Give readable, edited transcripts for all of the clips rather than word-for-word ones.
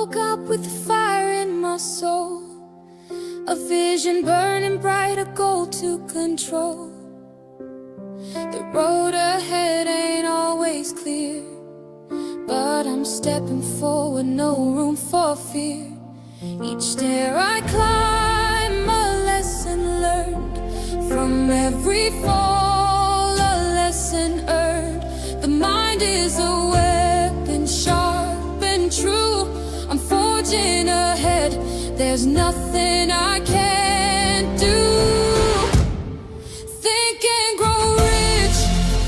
woke up with a fire in my soul, a vision burning bright, a goal to control. The road ahead ain't always clear, but I'm stepping forward, no room for fear. Each stair I climb, a lesson learned. From every fall, a lesson earned. The mind is a weapon, sharp and true. I'm forging ahead, there's nothing I can't do. Think and grow rich,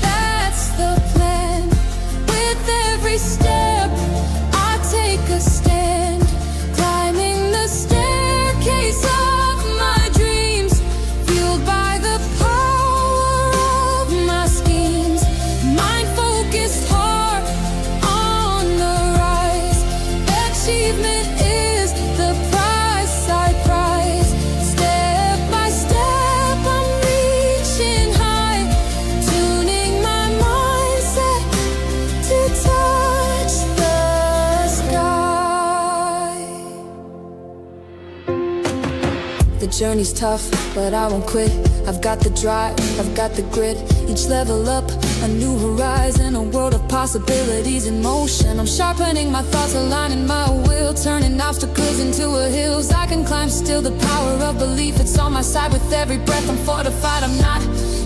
that's the plan. With every step, I take a stand. Climbing the staircase of my dreams, fueled by the power of my schemes. Mind-focused heart on the rise. Achievement is the price I prize. Step by step I'm reaching high, tuning my mindset to touch the sky. The journey's tough, but I won't quit. I've got the drive, I've got the grit. Each level up, a new horizon, a world of possibilities in motion. I'm sharpening my thoughts, aligning my will, turning obstacles into hills I can climb still. The power of belief, it's on my side. With every breath I'm fortified. I'm not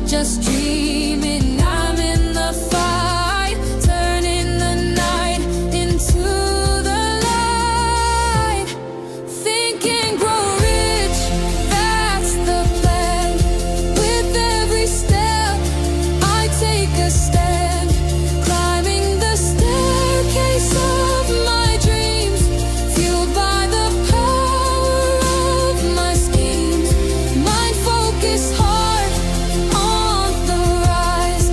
just dreaming, I'm in the fight, turning the night into the light. Think and grow rich, that's the plan. With every step, I take a stand. Climbing the staircase of my dreams, fueled by the power of my schemes. Mind-focused heart on the rise.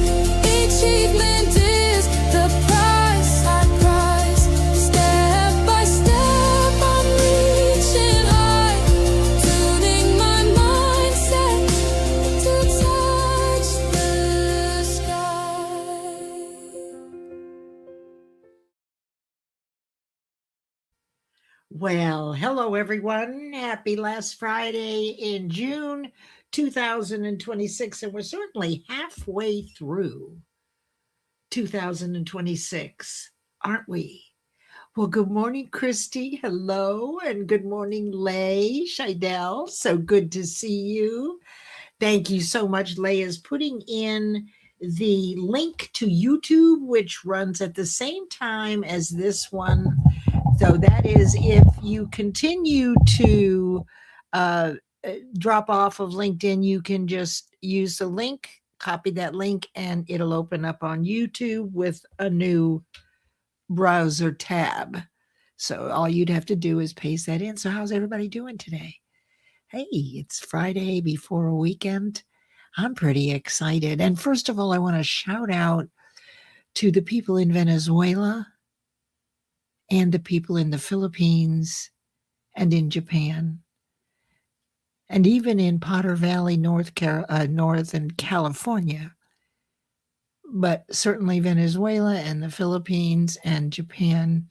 Achievement is the price I prize. Step by step I'm reaching high, tuning my mindset to touch the sky. Well, hello everyone. Happy last Friday in June 2026, and we're certainly halfway through 2026, aren't we? Well, good morning, Christy. Hello, and good morning, Lay, Scheidel. So good to see you. Thank you so much. Lay is putting in the link to YouTube, which runs at the same time as this one. So that is if you continue to drop off of LinkedIn, you can just use the link, copy that link, and it'll open up on YouTube with a new browser tab. So all you'd have to do is paste that in. So how's everybody doing today? Hey, it's Friday before a weekend. I'm pretty excited. And first of all, I want to shout out to the people in Venezuela and the people in the Philippines and in Japan, and even in Potter Valley, North and California, but certainly Venezuela and the Philippines and Japan,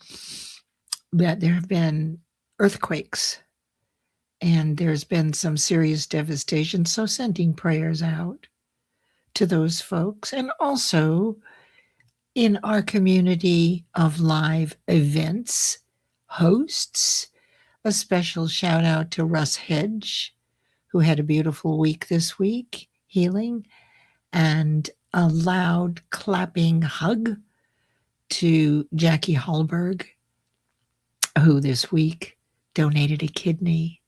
that there have been earthquakes and there's been some serious devastation. So sending prayers out to those folks. And also in our community of live events hosts, a special shout out to Russ Hedge, who had a beautiful week this week, healing, and a loud clapping hug to Jackie Hallberg, who this week donated a kidney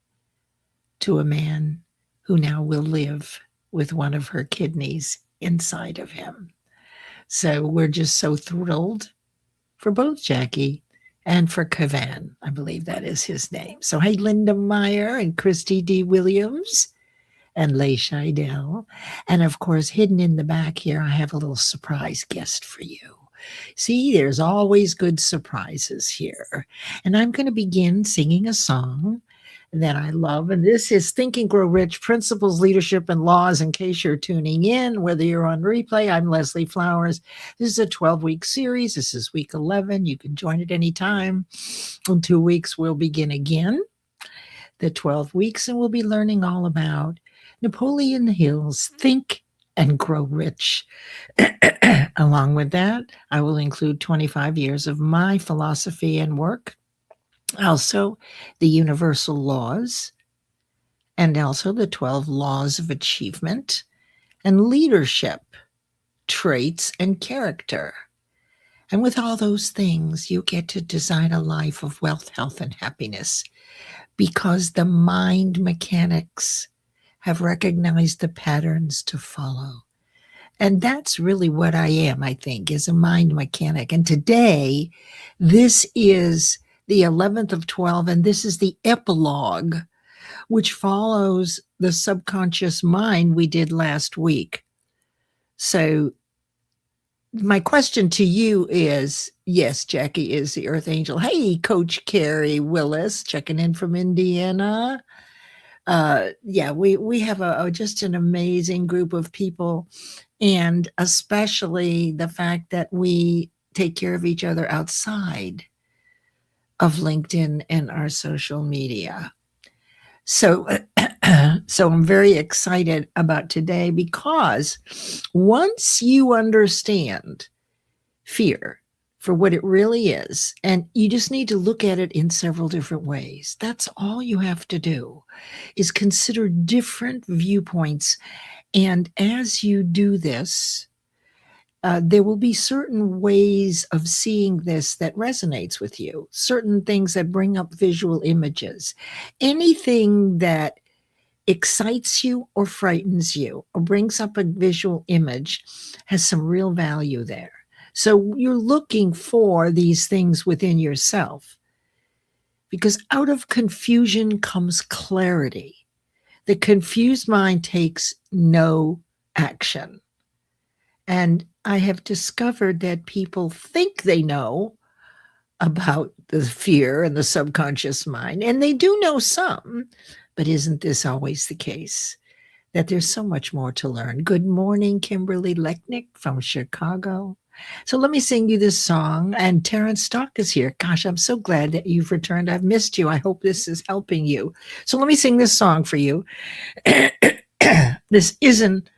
to a man who now will live with one of her kidneys inside of him. So we're just so thrilled for both Jackie and for Kavan. I believe that is his name. So hey, Linda Meyer and Christy D. Williams and Lay Scheidel. And of course, hidden in the back here, I have a little surprise guest for you. See, there's always good surprises here. And I'm going to begin singing a song that I love. And this is Think and Grow Rich, Principles, Leadership, and Laws. In case you're tuning in, whether you're on replay, I'm Leslie Flowers. This is a 12-week series. This is week 11. You can join at any time. In 2 weeks, we'll begin again the 12 weeks, and we'll be learning all about Napoleon Hill's Think and Grow Rich. Along with that, I will include 25 years of my philosophy and work, also the universal laws, and also the 12 laws of achievement and leadership, traits, and character. And with all those things, you get to design a life of wealth, health, and happiness, because the mind mechanics have recognized the patterns to follow. And that's really what I am, I think, is a mind mechanic. And today, this is the 11th of 12, and this is the epilogue, which follows the subconscious mind we did last week. So my question to you is, yes, Jackie is the Earth Angel. Hey, Coach Carrie Willis, checking in from Indiana. We have just an amazing group of people, and especially the fact that we take care of each other outside of LinkedIn and our social media. So I'm very excited about today, because once you understand fear for what it really is, and you just need to look at it in several different ways. That's all you have to do, is consider different viewpoints. And as you do this, there will be certain ways of seeing this that resonates with you, certain things that bring up visual images. Anything that excites you or frightens you or brings up a visual image has some real value there. So you're looking for these things within yourself, because out of confusion comes clarity. The confused mind takes no action. And I have discovered that people think they know about the fear and the subconscious mind, and they do know some, but isn't this always the case? That there's so much more to learn. Good morning, Kimberly Lechnick from Chicago. So let me sing you this song, and Terrence Stock is here. Gosh, I'm so glad that you've returned. I've missed you. I hope this is helping you. So let me sing this song for you. This isn't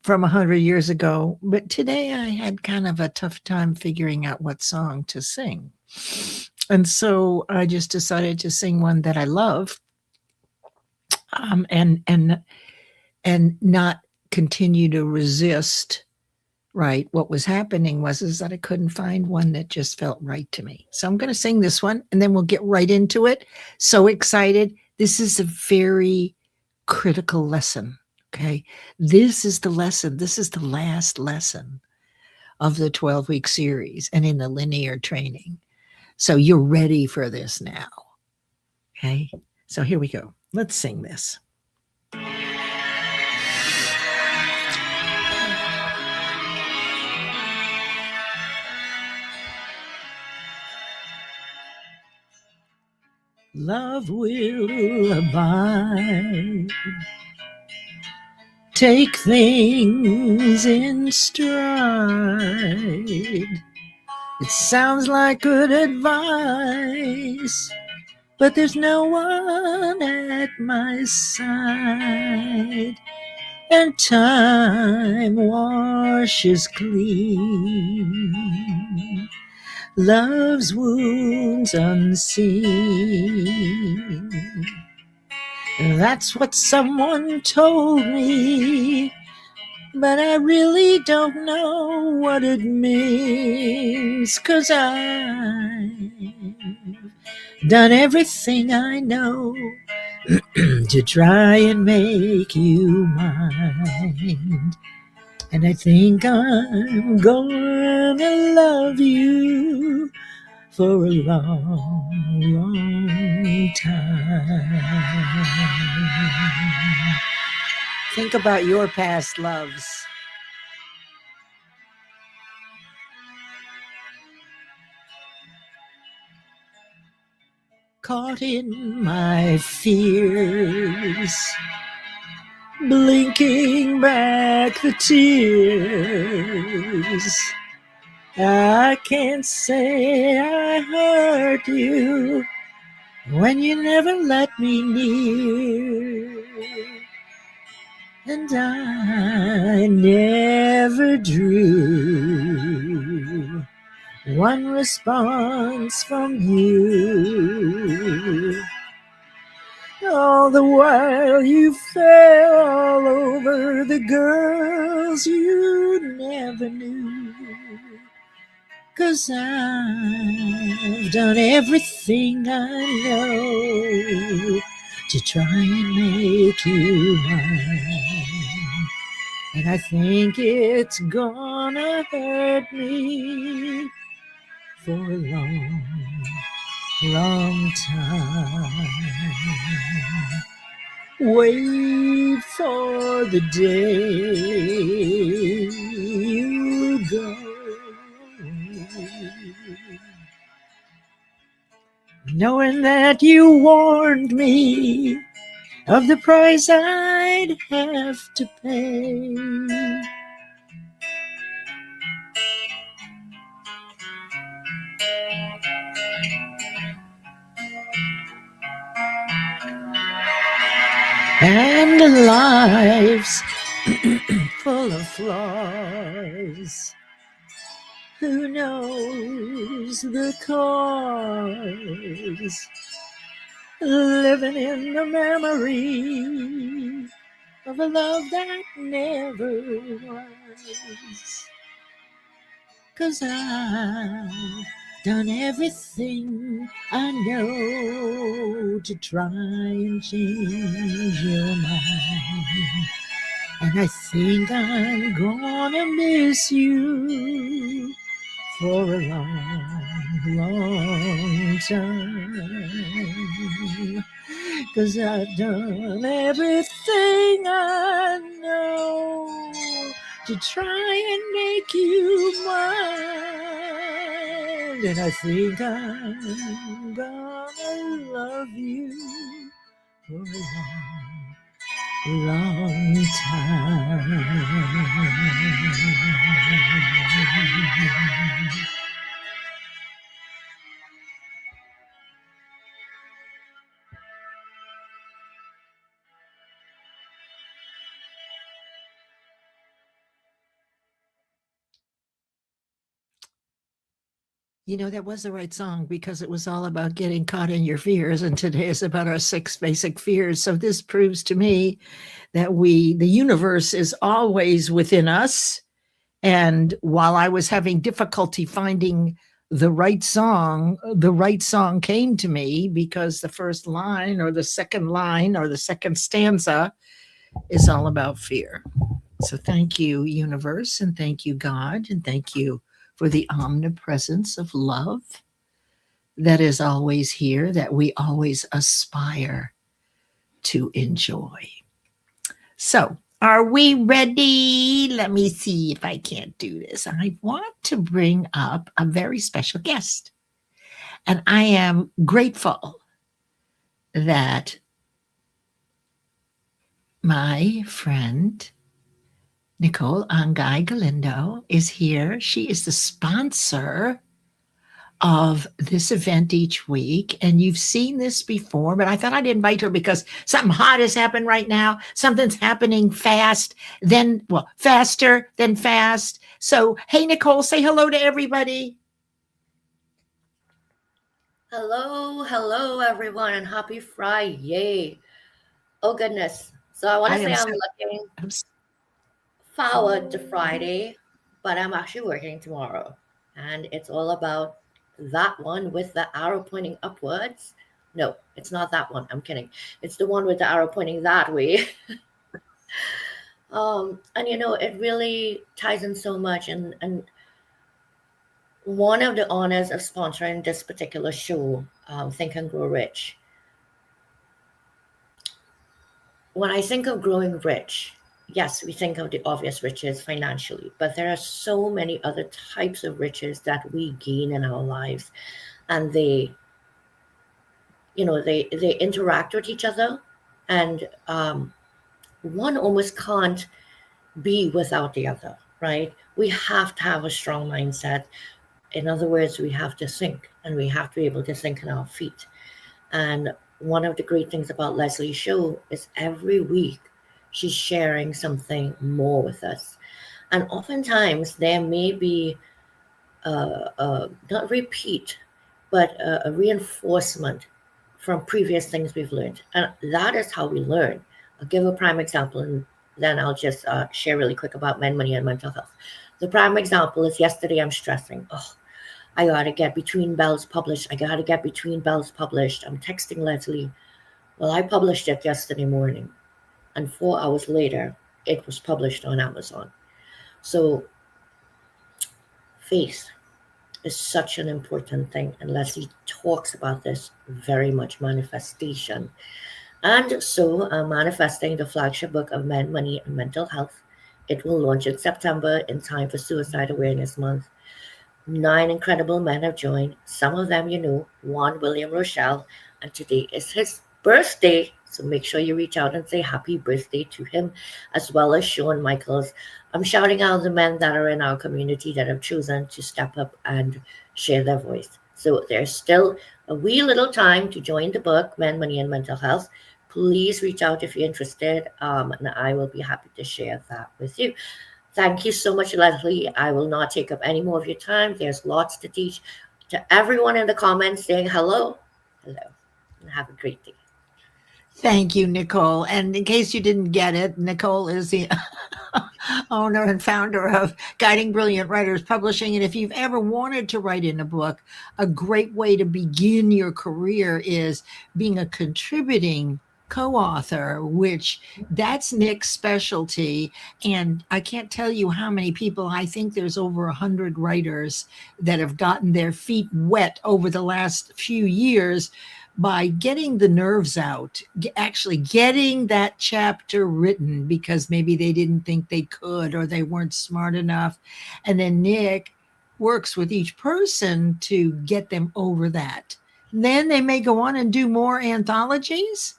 from 100 years ago, but today I had kind of a tough time figuring out what song to sing. And so I just decided to sing one that I love, and not continue to resist. Right. What was happening is that I couldn't find one that just felt right to me. So I'm going to sing this one, and then we'll get right into it. So excited. This is a very critical lesson. Okay. This is the lesson. This is the last lesson of the 12-week series and in the linear training. So you're ready for this now. Okay. So here we go. Let's sing this. Love will abide. Take things in stride. It sounds like good advice, but there's no one at my side. And time washes clean love's wounds unseen. That's what someone told me, but I really don't know what it means, 'cause I've done everything I know to try and make you mine. And I think I'm gonna love you for a long, long time. Think about your past loves. caught in my fears, blinking back the tears. I can't say I hurt you when you never let me near, and I never drew one response from you. All the while you fell all over the girls you never knew. 'Cause I've done everything I know to try and make you mine, and I think it's gonna hurt me for a long, long time. Wait for the day you go, knowing that you warned me of the price I'd have to pay. And life's full of flaws. Who knows the cause? Living in the memory of a love that never was. 'Cause I've done everything I know to try and change your mind, and I think I'm gonna miss you for a long, long time. 'Cause I've done everything I know to try and make you mine, and I think I'm gonna love you for a long, long time. You know, that was the right song because it was all about getting caught in your fears. And today is about our 6 basic fears. So this proves to me that the universe is always within us. And while I was having difficulty finding the right song came to me because the first line or the second line or the second stanza is all about fear. So thank you, universe, and thank you, God, and thank you for the omnipresence of love that is always here, that we always aspire to enjoy. So, are we ready? Let me see if I can't do this. I want to bring up a very special guest. And I am grateful that my friend, Nicole Angay Galindo, is here. She is the sponsor of this event each week. And you've seen this before, but I thought I'd invite her because something hot has happened right now. Something's happening fast, faster than fast. So, hey, Nicole, say hello to everybody. Hello, everyone, and happy Friday. Oh, goodness. So I want to say I'm looking forward to Friday, but I'm actually working tomorrow. And it's all about that one with the arrow pointing upwards. No, it's not that one. I'm kidding. It's the one with the arrow pointing that way. And, you know, it really ties in so much. And one of the honors of sponsoring this particular show, Think and Grow Rich. When I think of growing rich, yes, we think of the obvious riches financially, but there are so many other types of riches that we gain in our lives, and they they interact with each other, and one almost can't be without the other, right? We have to have a strong mindset. In other words, we have to think, and we have to be able to think on our feet. And one of the great things about Leslie's show is every week she's sharing something more with us. And oftentimes there may be not repeat, but a reinforcement from previous things we've learned. And that is how we learn. I'll give a prime example, and then I'll just share really quick about men, money, and mental health. The prime example is yesterday I'm stressing. Oh, I got to get Between Bells published. I got to get Between Bells published. I'm texting Leslie. Well, I published it yesterday morning, and 4 hours later, it was published on Amazon. So faith is such an important thing, and Leslie talks about this very much, manifestation. And so manifesting the flagship book of Men, Money, and Mental Health. It will launch in September in time for Suicide Awareness Month. 9 incredible men have joined. Some of them, Juan William Rochelle, and today is his birthday. So make sure you reach out and say happy birthday to him, as well as Shawn Michaels. I'm shouting out the men that are in our community that have chosen to step up and share their voice. So there's still a wee little time to join the book, Men, Money, and Mental Health. Please reach out if you're interested, and I will be happy to share that with you. Thank you so much, Leslie. I will not take up any more of your time. There's lots to teach. To everyone in the comments saying hello, and have a great day. Thank you, Nicole. And in case you didn't get it, Nicole is the owner and founder of Guiding Brilliant Writers Publishing. And if you've ever wanted to write in a book, a great way to begin your career is being a contributing co-author, which that's Nick's specialty. And I can't tell you how many people, I think there's over 100 writers that have gotten their feet wet over the last few years by getting the nerves out, actually getting that chapter written because maybe they didn't think they could or they weren't smart enough. And then Nick works with each person to get them over that. And then they may go on and do more anthologies,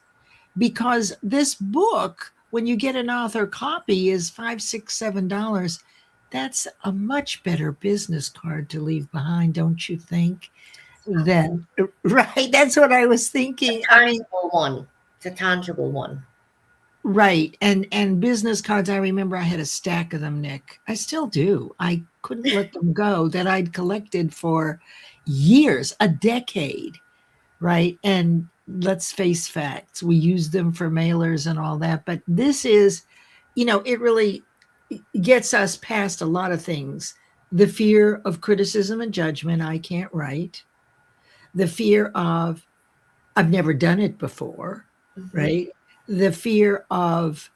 because this book, when you get an author copy, is $5, $6, $7. That's a much better business card to leave behind, don't you think? Then, right? That's what I was thinking. It's a tangible one. Right. And business cards, I remember I had a stack of them, Nick. I still do. I couldn't let them go, that I'd collected for years, a decade. Right. And let's face facts. We use them for mailers and all that. But this is, it really gets us past a lot of things. The fear of criticism and judgment. I can't write. The fear of, I've never done it before. Mm-hmm. Right. The fear of,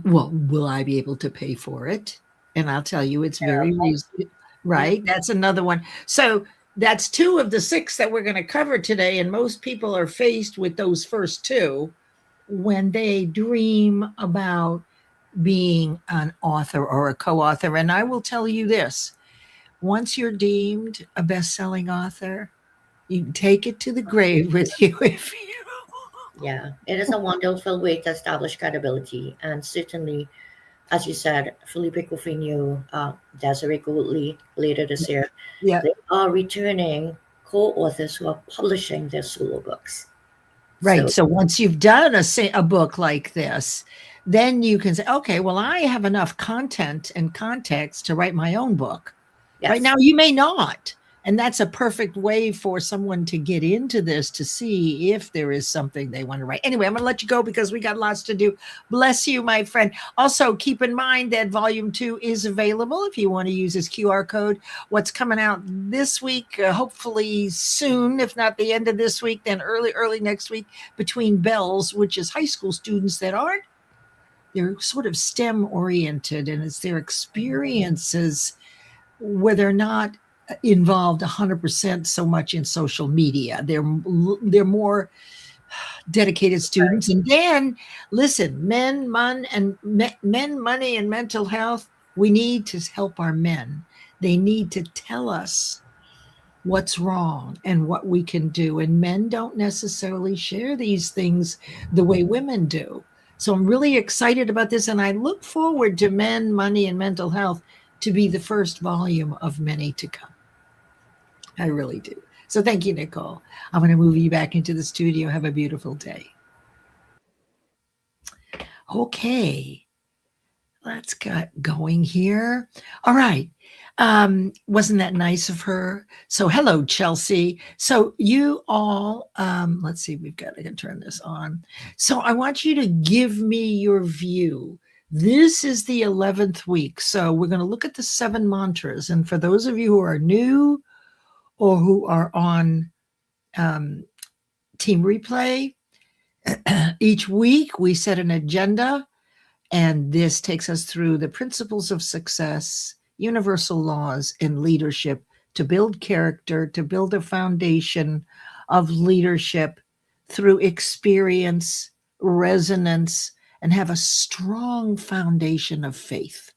well, will I be able to pay for it? And I'll tell you, it's very reasonable. Right. That's another one. So that's 2 of the 6 that we're going to cover today. And most people are faced with those first 2 when they dream about being an author or a co-author. And I will tell you this, once you're deemed a best-selling author, you can take it to the grave with you if you. Yeah, it is a wonderful way to establish credibility. And certainly, as you said, Felipe Coffinho, Desiree Goldley later this year, they are returning co-authors who are publishing their solo books. Right. So once you've done a book like this, then you can say, okay, well, I have enough content and context to write my own book. Yes. Right now, you may not. And that's a perfect way for someone to get into this, to see if there is something they want to write. Anyway, I'm going to let you go because we got lots to do. Bless you, my friend. Also, keep in mind that Volume 2 is available if you want to use this QR code. What's coming out this week, hopefully soon, if not the end of this week, then early next week, Between Bells, which is high school students that aren't, they're sort of STEM oriented, and it's their experiences where they're not involved 100% so much in social media. They're more dedicated students. And then listen, men, money, and mental health. We need to help our men. They need to tell us what's wrong and what we can do. And men don't necessarily share these things the way women do. So I'm really excited about this. And I look forward to Men, Money, and Mental Health to be the first volume of many to come. I really do. So thank you, Nicole. I'm going to move you back into the studio. Have a beautiful day. Okay. Let's get going here. All right. Wasn't that nice of her? So hello, Chelsea. So you all, let's see, I can turn this on. So I want you to give me your view. This is the 11th week. So we're going to look at the 7 mantras. And for those of you who are new or who are on Team Replay, each week we set an agenda, and this takes us through the principles of success, universal laws in leadership to build character, to build a foundation of leadership through experience, resonance, and have a strong foundation of faith.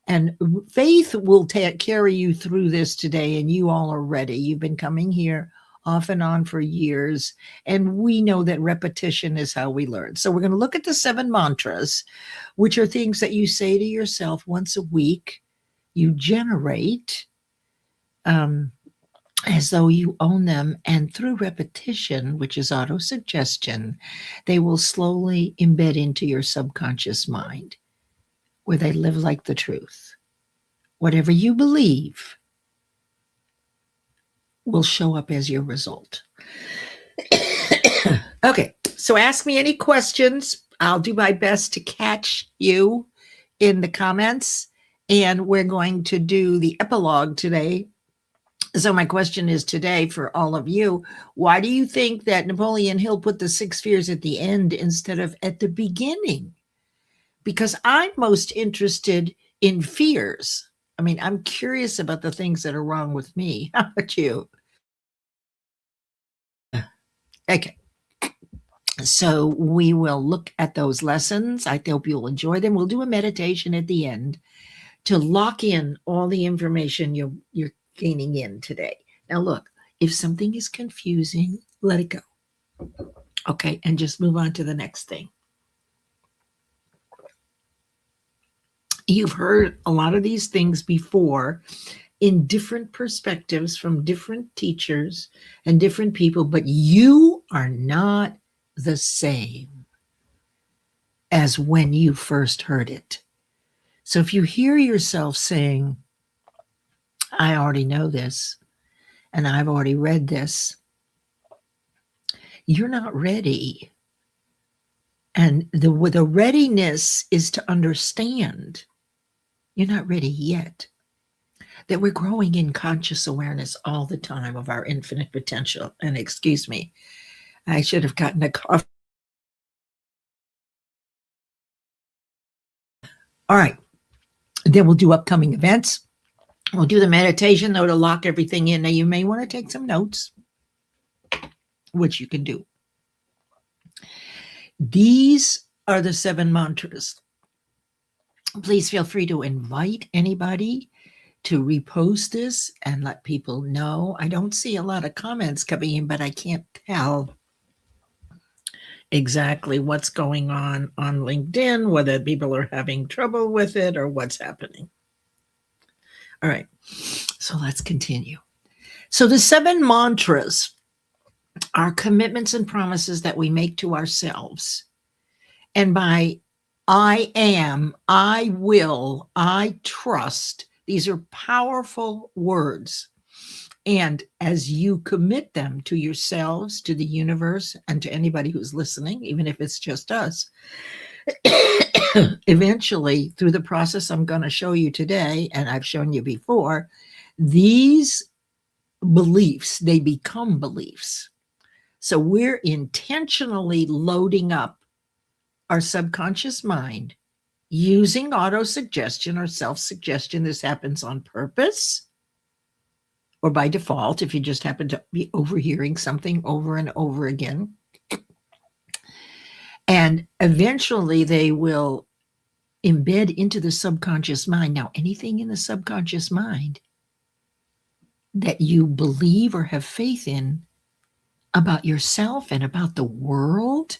And faith will carry you through this today, and you all are ready. You've been coming here off and on for years, and we know that repetition is how we learn. So we're going to look at the 7 mantras, which are things that you say to yourself once a week. You generate as though you own them, and through repetition, which is auto-suggestion, they will slowly embed into your subconscious mind, where they live like the truth. Whatever you believe will show up as your result. Okay, so ask me any questions. I'll do my best to catch you in the comments. And we're going to do the epilogue today. So my question is today for all of you, why do you think that Napoleon Hill put the 6 fears at the end instead of at the beginning? Because I'm most interested in fears. I mean, I'm curious about the things that are wrong with me. How about you? Okay. So we will look at those lessons. I hope you'll enjoy them. We'll do a meditation at the end to lock in all the information you're gaining in today. Now, look, if something is confusing, let it go. Okay, and just move on to the next thing. You've heard a lot of these things before in different perspectives from different teachers and different people, but you are not the same as when you first heard it. So if you hear yourself saying, I already know this, and I've already read this, you're not ready. And the readiness is to understand you're not ready yet. That we're growing in conscious awareness all the time of our infinite potential. And excuse me, I should have gotten a coffee. All right. Then we'll do upcoming events. We'll do the meditation, though, to lock everything in. Now, you may want to take some notes, which you can do. These are the 7 mantras. Please feel free to invite anybody to repost this and let people know. I don't see a lot of comments coming in, but I can't tell exactly what's going on LinkedIn, whether people are having trouble with it or what's happening. All right, so let's continue. So the 7 mantras are commitments and promises that we make to ourselves. And by I am, I will, I trust, these are powerful words. And as you commit them to yourselves, to the universe, and to anybody who's listening, even if it's just us, eventually, through the process I'm going to show you today, and I've shown you before, these beliefs, they become beliefs. So we're intentionally loading up our subconscious mind using auto-suggestion or self-suggestion. This happens on purpose or by default if you just happen to be overhearing something over and over again. And eventually they will embed into the subconscious mind. Now, anything in the subconscious mind that you believe or have faith in about yourself and about the world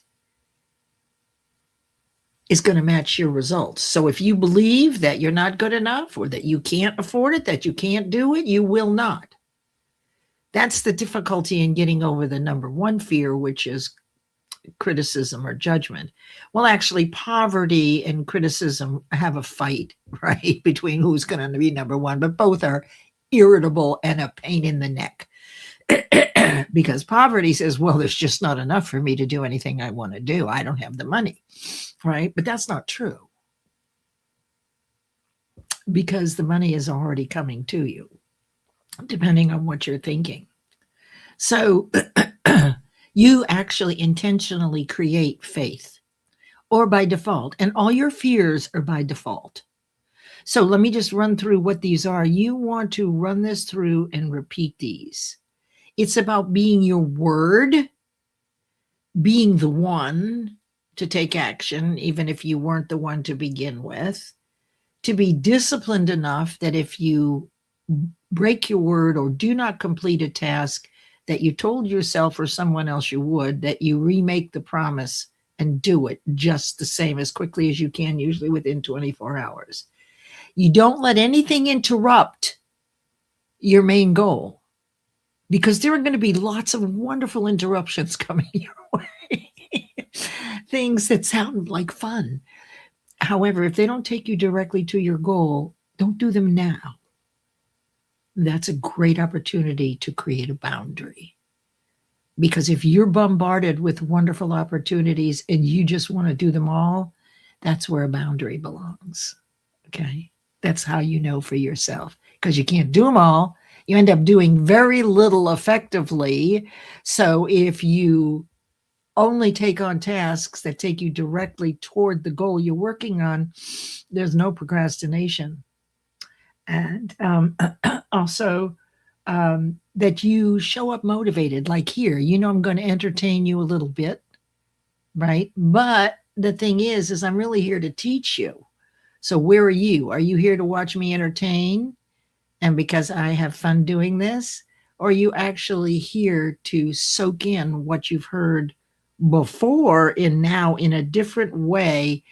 is going to match your results. So if you believe that you're not good enough or that you can't afford it, that you can't do it, you will not. That's the difficulty in getting over the number one fear, which is criticism or judgment. Well, actually, poverty and criticism have a fight, right, between who's going to be number one, but both are irritable and a pain in the neck. Because poverty says, well, there's just not enough for me to do anything I want to do. I don't have the money, right? But that's not true, because the money is already coming to you, depending on what you're thinking. So you actually intentionally create faith, or by default, and all your fears are by default. So let me just run through what these are. You want to run this through and repeat these. It's about being your word, being the one to take action, even if you weren't the one to begin with, to be disciplined enough that if you break your word or do not complete a task that you told yourself or someone else you would, that you remake the promise and do it just the same as quickly as you can, usually within 24 hours. You don't let anything interrupt your main goal, because there are going to be lots of wonderful interruptions coming your way. Things that sound like fun. However, if they don't take you directly to your goal, don't do them now. That's a great opportunity to create a boundary. Because if you're bombarded with wonderful opportunities and you just want to do them all, that's where a boundary belongs. Okay? That's how you know for yourself. Because you can't do them all. You end up doing very little effectively. So if you only take on tasks that take you directly toward the goal you're working on, there's no procrastination. And also that you show up motivated, like here, I'm going to entertain you a little bit, right? But the thing is I'm really here to teach you. So where are you? Are you here to watch me entertain? And because I have fun doing this? Or are you actually here to soak in what you've heard before and now in a different way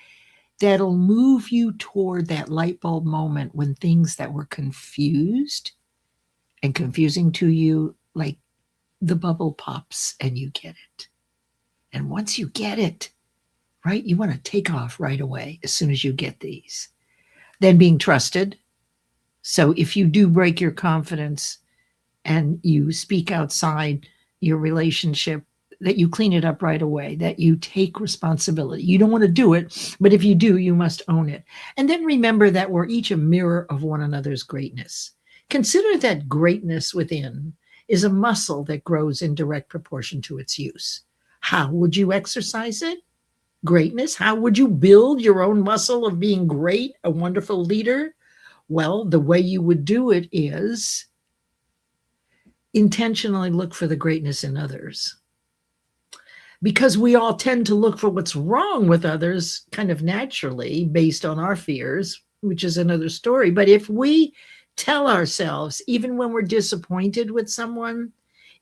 that'll move you toward that light bulb moment when things that were confused and confusing to you, like the bubble pops and you get it. And once you get it, right, you want to take off right away as soon as you get these. Then being trusted. So if you do break your confidence and you speak outside your relationship, that you clean it up right away, that you take responsibility. You don't want to do it, but if you do, you must own it. And then remember that we're each a mirror of one another's greatness. Consider that greatness within is a muscle that grows in direct proportion to its use. How would you exercise it? Greatness. How would you build your own muscle of being great, a wonderful leader? Well, the way you would do it is intentionally look for the greatness in others. Because we all tend to look for what's wrong with others kind of naturally based on our fears, which is another story. But if we tell ourselves, even when we're disappointed with someone,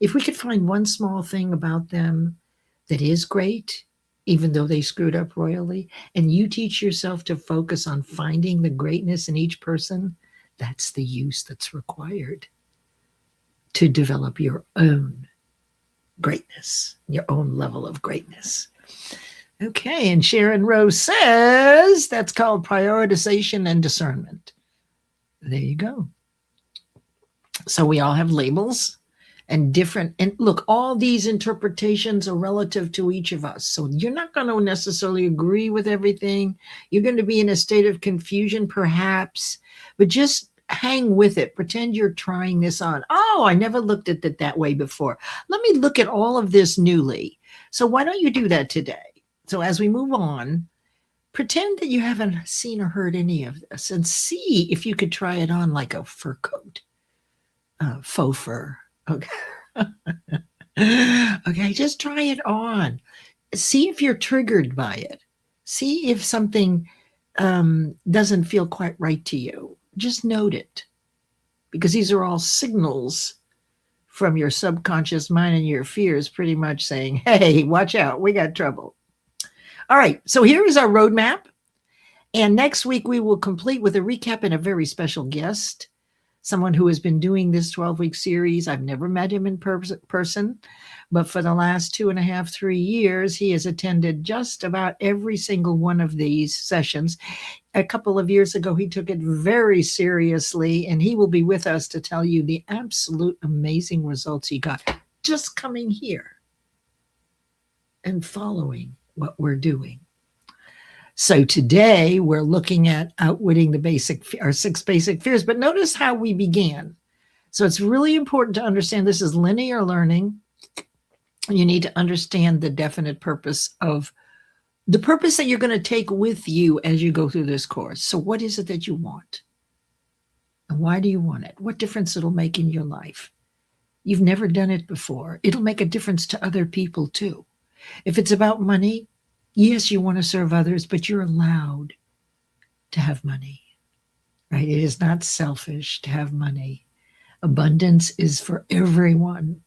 if we could find one small thing about them that is great, even though they screwed up royally, and you teach yourself to focus on finding the greatness in each person, that's the use that's required to develop your own greatness, your own level of greatness. Okay, and Sharon Rose says that's called prioritization and discernment. There you go. So we all have labels and different, and look, all these interpretations are relative to each of us. So you're not going to necessarily agree with everything. You're going to be in a state of confusion perhaps, but just hang with it. Pretend you're trying this on. Oh, I never looked at it that way before. Let me look at all of this newly. So why don't you do that today? So as we move on, pretend that you haven't seen or heard any of this and see if you could try it on like a fur coat, faux fur. Okay. Okay, just try it on. See if you're triggered by it. See if something doesn't feel quite right to you. Just note it. because these are all signals from your subconscious mind and your fears pretty much saying, hey, watch out, we got trouble. All right, so here is our roadmap. And next week we will complete with a recap and a very special guest, someone who has been doing this 12-week series. I've never met him in person, but for the last 2.5, 3 years, he has attended just about every single one of these sessions. A couple of years ago, he took it very seriously, and he will be with us to tell you the absolute amazing results he got just coming here and following what we're doing. So today we're looking at outwitting our 6 basic fears, but notice how we began. So it's really important to understand this is linear learning. You need to understand the definite purpose that you're going to take with you as you go through this course. So what is it that you want? And why do you want it? What difference it'll make in your life? You've never done it before. It'll make a difference to other people too. If it's about money, yes, you want to serve others, but you're allowed to have money, right? It is not selfish to have money. Abundance is for everyone.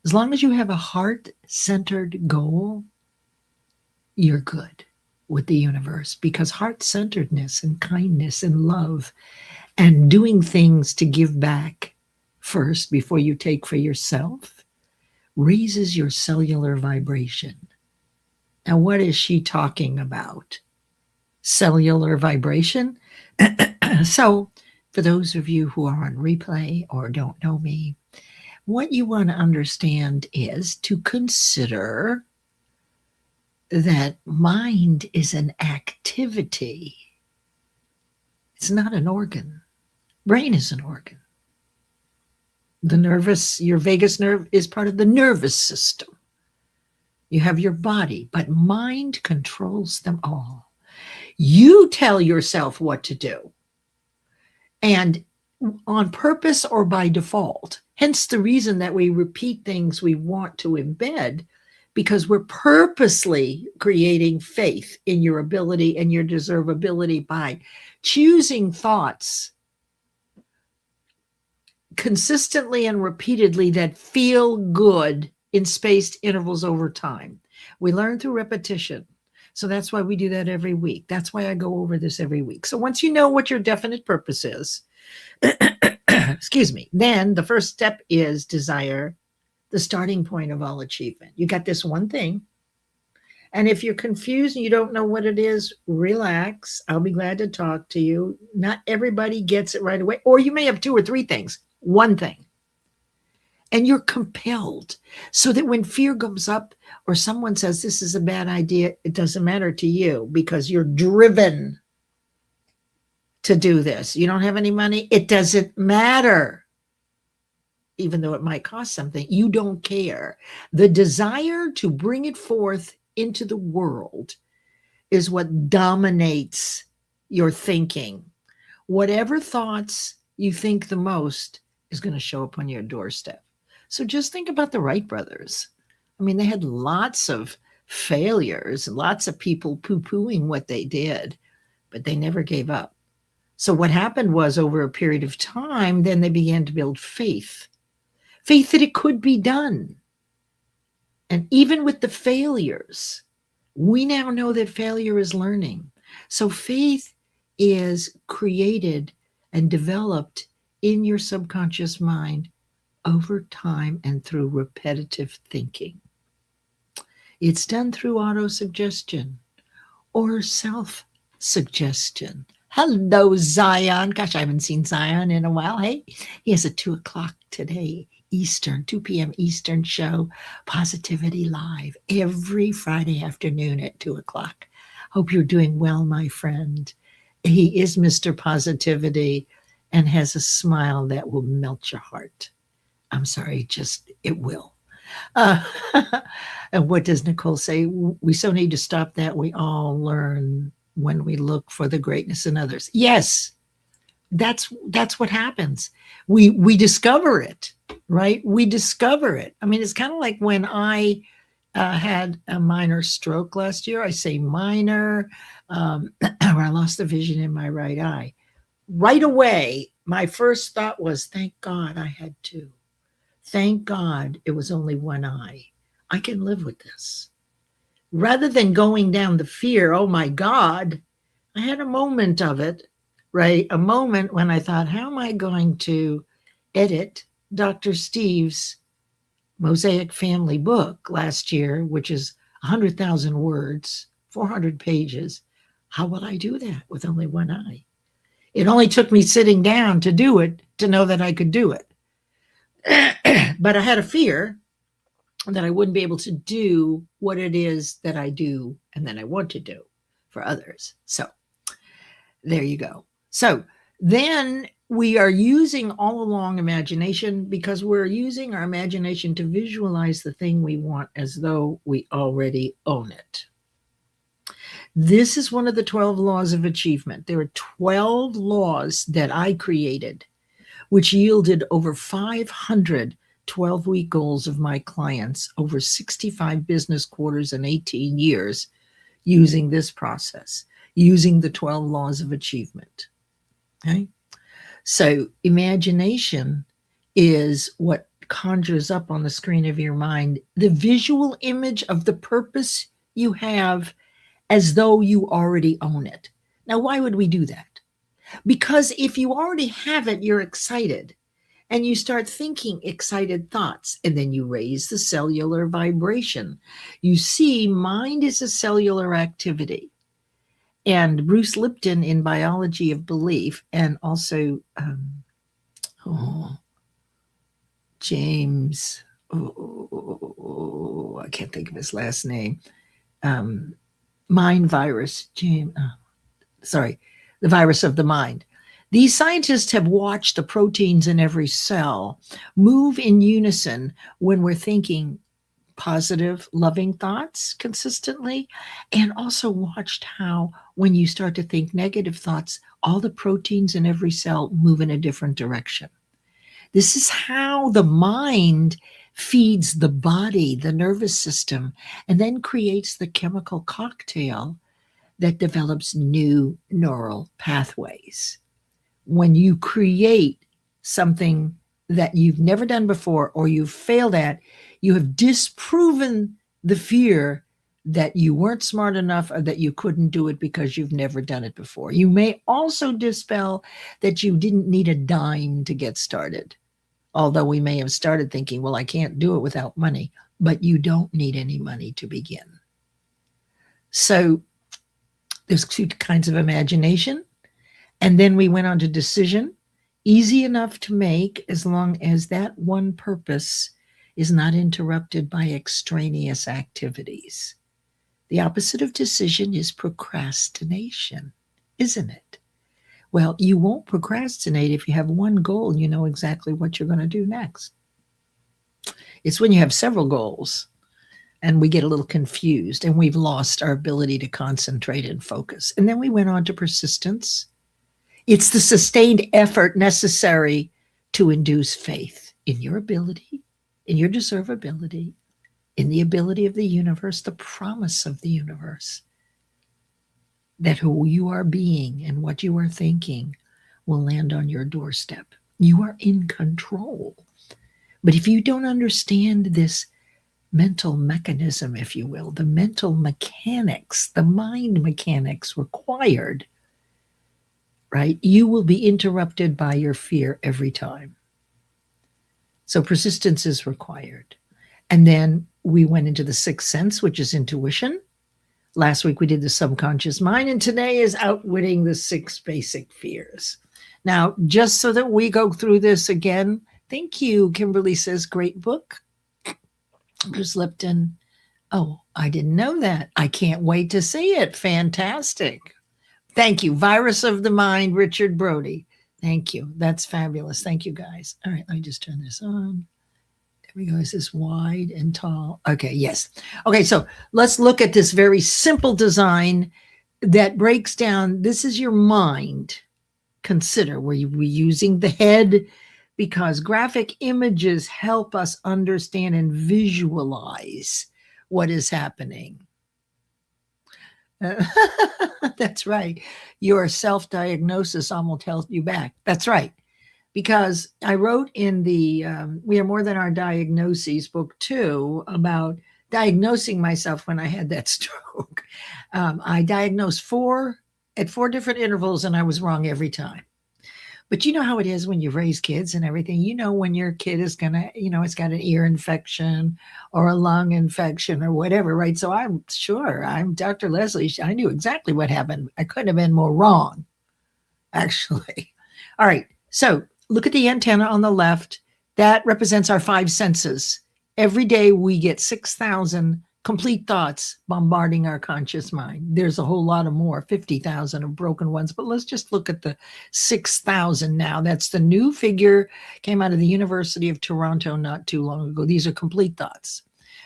As long as you have a heart-centered goal, you're good with the universe, because heart-centeredness and kindness and love and doing things to give back first before you take for yourself raises your cellular vibration. Now, what is she talking about? Cellular vibration? So, for those of you who are on replay or don't know me, what you want to understand is to consider that mind is an activity. It's not an organ. Brain is an organ. Your vagus nerve is part of the nervous system. You have your body, but mind controls them all. You tell yourself what to do, and on purpose or by default. Hence the reason that we repeat things we want to embed, because we're purposely creating faith in your ability and your deservability by choosing thoughts consistently and repeatedly that feel good in spaced intervals over time. We learn through repetition. So that's why we do that every week. That's why I go over this every week. So once you know what your definite purpose is, excuse me, then the first step is desire, the starting point of all achievement. You got this one thing. And if you're confused and you don't know what it is, relax. I'll be glad to talk to you. Not everybody gets it right away. Or you may have 2 or 3 things, one thing. And you're compelled, so that when fear comes up or someone says this is a bad idea, it doesn't matter to you because you're driven to do this. You don't have any money, it doesn't matter. Even though it might cost something, you don't care. The desire to bring it forth into the world is what dominates your thinking. Whatever thoughts you think the most is going to show up on your doorstep. So just think about the Wright brothers. I mean, they had lots of failures, lots of people poo-pooing what they did, but they never gave up. So what happened was, over a period of time, then they began to build faith. Faith that it could be done. And even with the failures, we now know that failure is learning. So faith is created and developed in your subconscious mind over time and through repetitive thinking. It's done through auto-suggestion or self-suggestion. Hello, Zion. Gosh, I haven't seen Zion in a while. Hey, he has a 2 o'clock today, Eastern, 2 p.m. Eastern show, Positivity Live, every Friday afternoon at 2 o'clock. Hope you're doing well, my friend. He is Mr. Positivity and has a smile that will melt your heart. I'm sorry, it will. And what does Nicole say? We so need to stop that. We all learn when we look for the greatness in others. Yes, that's what happens. We discover it, right? We discover it. I mean, it's kind of like when I had a minor stroke last year. I say minor, where I lost the vision in my right eye. Right away, my first thought was, thank God I had two. Thank God it was only one eye. I can live with this. Rather than going down the fear, oh my God, I had a moment of it, right? A moment when I thought, how am I going to edit Dr. Steve's Mosaic Family book last year, which is 100,000 words, 400 pages. How will I do that with only one eye? It only took me sitting down to do it, to know that I could do it. But I had a fear that I wouldn't be able to do what it is that I do and that I want to do for others. So there you go. So then we are using all along imagination, because we're using our imagination to visualize the thing we want as though we already own it. This is one of the 12 laws of achievement. There are 12 laws that I created, which yielded over 500 12-week goals of my clients over 65 business quarters and 18 years using this process, using the 12 laws of achievement. Okay? So imagination is what conjures up on the screen of your mind the visual image of the purpose you have as though you already own it. Now, why would we do that? Because if you already have it, you're excited. And you start thinking excited thoughts, and then you raise the cellular vibration. You see, mind is a cellular activity. And Bruce Lipton in Biology of Belief, and also James, I can't think of his last name, mind virus, the virus of the mind. These scientists have watched the proteins in every cell move in unison when we're thinking positive, loving thoughts consistently, and also watched how when you start to think negative thoughts, all the proteins in every cell move in a different direction. This is how the mind feeds the body, the nervous system, and then creates the chemical cocktail that develops new neural pathways. When you create something that you've never done before or you've failed at, you have disproven the fear that you weren't smart enough or that you couldn't do it because you've never done it before. You may also dispel that you didn't need a dime to get started. Although we may have started thinking, well, I can't do it without money, but you don't need any money to begin. So there's two kinds of imagination. And then we went on to decision, easy enough to make as long as that one purpose is not interrupted by extraneous activities. The opposite of decision is procrastination, isn't it? Well, you won't procrastinate if you have one goal and you know exactly what you're going to do next. It's when you have several goals and we get a little confused and we've lost our ability to concentrate and focus. And then we went on to persistence. It's the sustained effort necessary to induce faith in your ability, in your deservability, in the ability of the universe, the promise of the universe, that who you are being and what you are thinking will land on your doorstep. You are in control. But if you don't understand this mental mechanism, if you will, the mental mechanics, the mind mechanics required, right, you will be interrupted by your fear every time. So persistence is required. And then we went into the sixth sense, which is intuition. Last week we did the subconscious mind, and today is outwitting the 6 basic fears. Now, just so that we go through this again, thank you, Kimberly says, great book. Bruce Lipton. Oh, I didn't know that. I can't wait to see it. Fantastic. Thank you. Virus of the Mind, Richard Brody. Thank you. That's fabulous. Thank you, guys. All right, let me just turn this on. There we go. Is this wide and tall? Okay, yes. Okay, so let's look at this very simple design that breaks down. This is your mind. Consider, we're using the head because graphic images help us understand and visualize what is happening. That's right. Your self-diagnosis almost held you back. That's right. because I wrote in the We Are More Than Our Diagnoses, book 2, about diagnosing myself when I had that stroke. I diagnosed at 4 different intervals, and I was wrong every time. But you know how it is when you raise kids and everything. You know when your kid is going to, it's got an ear infection or a lung infection or whatever, right? So I'm Dr. Leslie. I knew exactly what happened. I couldn't have been more wrong, actually. All right. So look at the antenna on the left. That represents our 5 senses. Every day we get 6,000 complete thoughts bombarding our conscious mind. There's a whole lot of more, 50,000 of broken ones, but let's just look at the 6,000 now. That's the new figure, came out of the University of Toronto not too long ago. These are complete thoughts.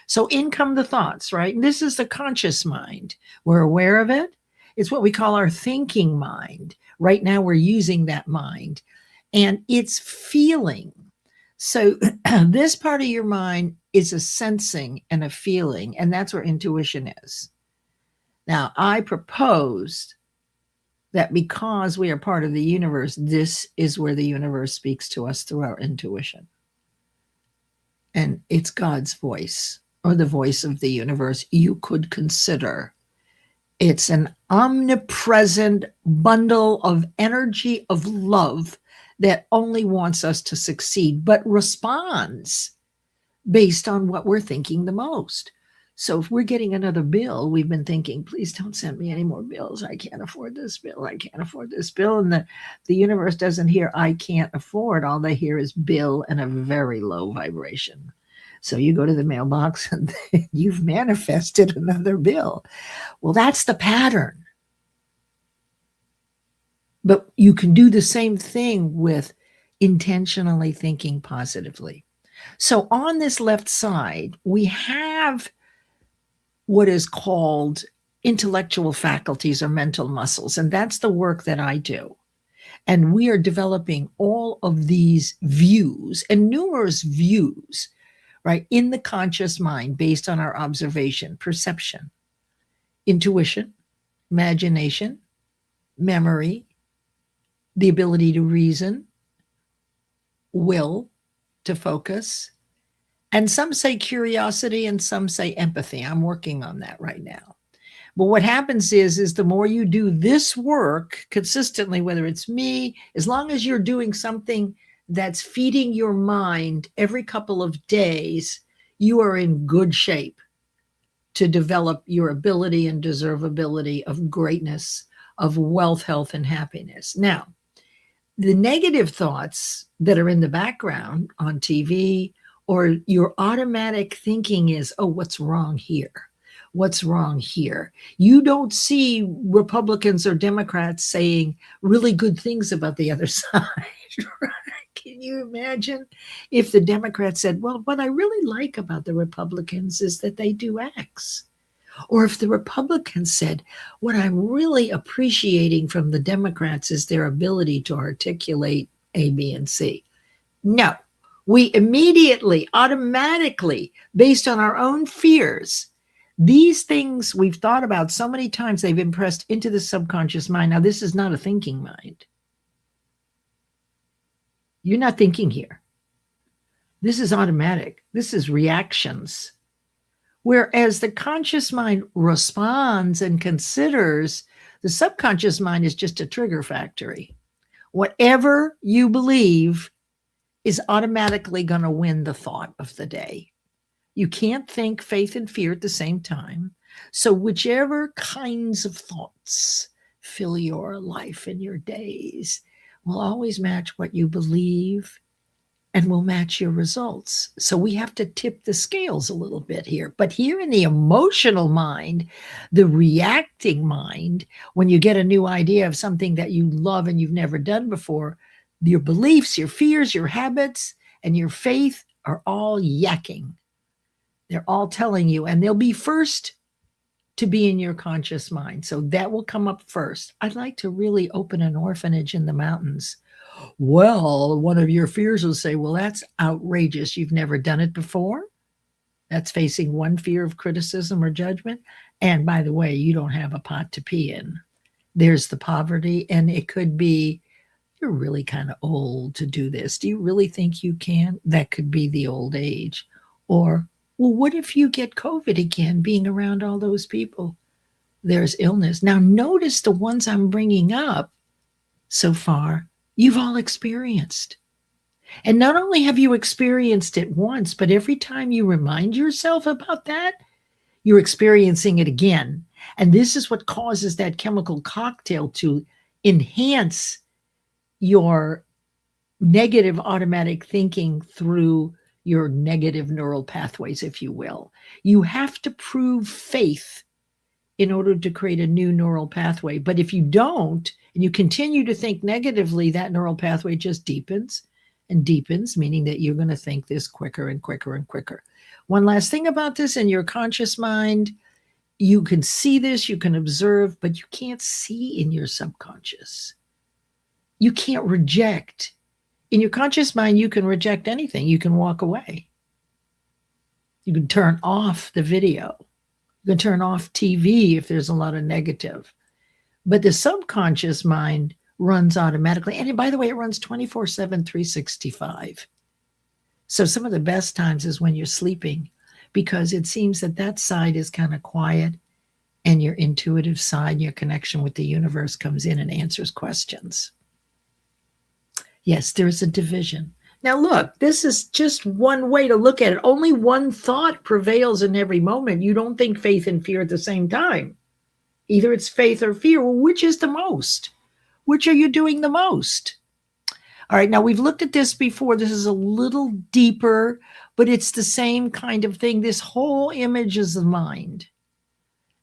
So in come the thoughts, right? And this is the conscious mind. We're aware of it. It's what we call our thinking mind. Right now we're using that mind, and it's feeling. So this part of your mind is a sensing and a feeling, and that's where intuition is. Now, I proposed that because we are part of the universe, this is where the universe speaks to us through our intuition. And it's God's voice, or the voice of the universe, you could consider. It's an omnipresent bundle of energy, of love, that only wants us to succeed, but responds based on what we're thinking the most. So if we're getting another bill, we've been thinking, please don't send me any more bills. I can't afford this bill. I can't afford this bill. And the universe doesn't hear, I can't afford. All they hear is bill and a very low vibration. So you go to the mailbox and you've manifested another bill. Well, that's the pattern. But you can do the same thing with intentionally thinking positively. So on this left side, we have what is called intellectual faculties or mental muscles, and that's the work that I do. And we are developing all of these views and numerous views, right, in the conscious mind based on our observation, perception, intuition, imagination, memory, the ability to reason, will to focus, and some say curiosity and some say empathy. I'm working on that right now. But what happens is the more you do this work consistently, whether it's me, as long as you're doing something that's feeding your mind every couple of days, you are in good shape to develop your ability and deservability of greatness, of wealth, health, and happiness. Now, the negative thoughts that are in the background on TV, or your automatic thinking is, oh, what's wrong here? What's wrong here? You don't see Republicans or Democrats saying really good things about the other side, right? Can you imagine if the Democrats said, well, what I really like about the Republicans is that they do X? Or if the Republicans said, what I'm really appreciating from the Democrats is their ability to articulate A, B, and C. No, we immediately, automatically, based on our own fears, these things we've thought about so many times, they've impressed into the subconscious mind. Now, this is not a thinking mind. You're not thinking here. This is automatic. This is reactions. Whereas the conscious mind responds and considers, the subconscious mind is just a trigger factory. Whatever you believe is automatically going to win the thought of the day. You can't think faith and fear at the same time. So whichever kinds of thoughts fill your life and your days will always match what you believe and will match your results. So we have to tip the scales a little bit here. But here in the emotional mind, the reacting mind, when you get a new idea of something that you love and you've never done before, your beliefs, your fears, your habits, and your faith are all yakking. They're all telling you, and they'll be first to be in your conscious mind. So that will come up first. I'd like to really open an orphanage in the mountains. Well, one of your fears will say, well, that's outrageous. You've never done it before. That's facing one fear of criticism or judgment. And by the way, you don't have a pot to pee in. There's the poverty, and it could be you're really kind of old to do this. Do you really think you can? That could be the old age. Or, well, what if you get COVID again, being around all those people? There's illness. Now, notice the ones I'm bringing up so far, you've all experienced. And not only have you experienced it once, but every time you remind yourself about that, you're experiencing it again. And this is what causes that chemical cocktail to enhance your negative automatic thinking through your negative neural pathways, if you will. You have to prove faith in order to create a new neural pathway. But if you don't, and you continue to think negatively, that neural pathway just deepens and deepens, meaning that you're going to think this quicker and quicker and quicker. One last thing about this: in your conscious mind, you can see this, you can observe, but you can't see in your subconscious. You can't reject. In your conscious mind, you can reject anything. You can walk away. You can turn off the video. You can turn off TV if there's a lot of negative. But the subconscious mind runs automatically. And by the way, it runs 24/7, 365. So some of the best times is when you're sleeping, because it seems that that side is kind of quiet, and your intuitive side, your connection with the universe, comes in and answers questions. Yes, there's a division. Now look, this is just one way to look at it. Only one thought prevails in every moment. You don't think faith and fear at the same time. Either it's faith or fear. Well, which is the most? Which are you doing the most? All right, now we've looked at this before. This is a little deeper, but it's the same kind of thing. This whole image is the mind.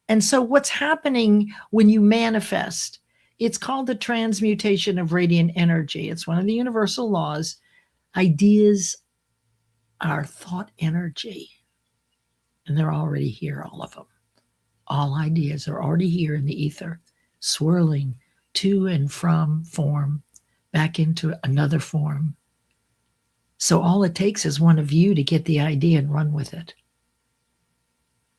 And so what's happening when you manifest? It's called the transmutation of radiant energy. It's one of the universal laws. Ideas are thought energy, and they're already here, all of them. All ideas are already here in the ether, swirling to and from form, back into another form. So all it takes is one of you to get the idea and run with it.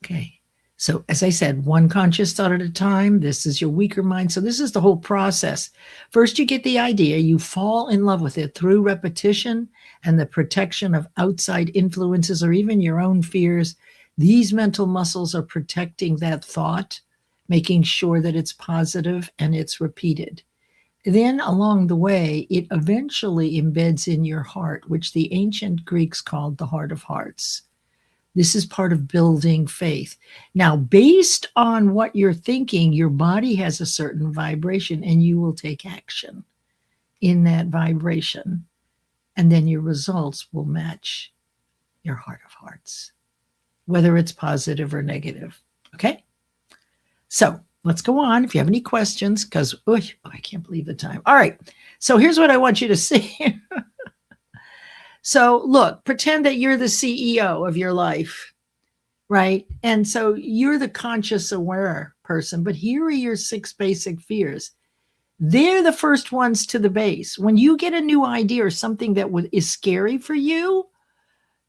Okay. So as I said, one conscious thought at a time. This is your weaker mind. So this is the whole process. First, you get the idea. You fall in love with it through repetition and the protection of outside influences or even your own fears. These mental muscles are protecting that thought, making sure that it's positive and it's repeated. Then along the way, it eventually embeds in your heart, which the ancient Greeks called the heart of hearts. This is part of building faith. Now, based on what you're thinking, your body has a certain vibration, and you will take action in that vibration. And then your results will match your heart of hearts, whether it's positive or negative. Okay? So let's go on. If you have any questions, because I can't believe the time. All right. So here's what I want you to see. So look, pretend that you're the CEO of your life, right? And so you're the conscious aware person, but here are your 6 basic fears. They're the first ones to the base. When you get a new idea or something that is scary for you,